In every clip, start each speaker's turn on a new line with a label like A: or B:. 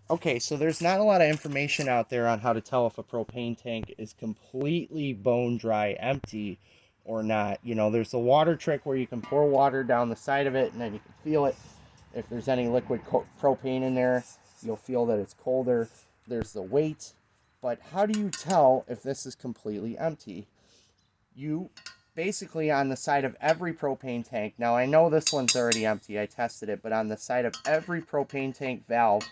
A: Okay, so there's not a lot of information out there on how to tell if a propane tank is completely bone dry empty or not. You know, there's a water trick where you can pour water down the side of it and then you can feel it. If there's any liquid propane in there, you'll feel that it's colder. There's the weight. But how do you tell if this is completely empty? You basically, on the side of every propane tank, now I know this one's already empty, I tested it, but on the side of every propane tank valve,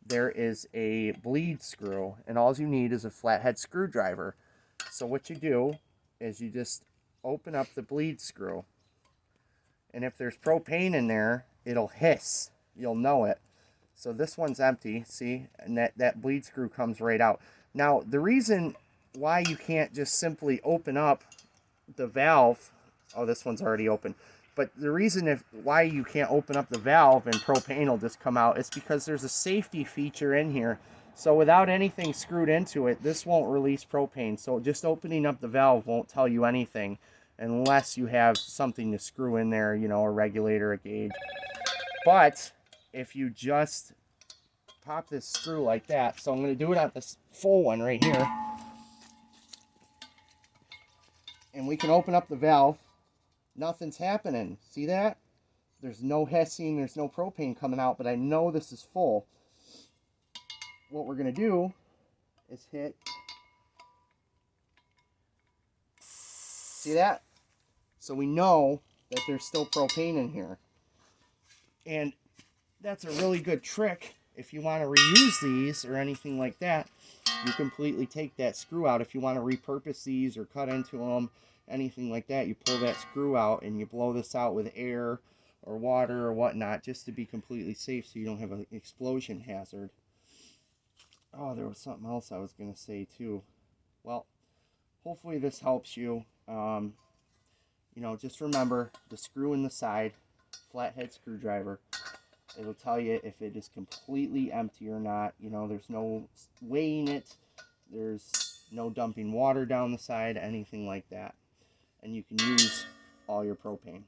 A: there is a bleed screw, and all you need is a flathead screwdriver. So what you do is you just open up the bleed screw, and if there's propane in there, it'll hiss. You'll know it. So this one's empty, see? And that bleed screw comes right out. Now, the reason why you can't just simply open up the valve, oh, this one's already open. But the reason why you can't open up the valve and propane will just come out is because there's a safety feature in here. So without anything screwed into it, this won't release propane. So just opening up the valve won't tell you anything unless you have something to screw in there, you know, a regulator, a gauge. But if you just pop this screw like that, so I'm going to do it on this full one right here, and we can open up the valve. Nothing's happening. See that? There's no hissing, there's no propane coming out, but I know this is full. What we're going to do is hit. See that? So we know that there's still propane in here. And that's a really good trick if you want to reuse these or anything like that. You completely take that screw out. If you want to repurpose these or cut into them, anything like that, you pull that screw out and you blow this out with air or water or whatnot, just to be completely safe so you don't have an explosion hazard. Oh, there was something else I was going to say too. Well, hopefully this helps you. You know, just remember the screw in the side, flathead screwdriver. It'll tell you if it is completely empty or not. You know, there's no weighing it. There's no dumping water down the side, anything like that. And you can use all your propane.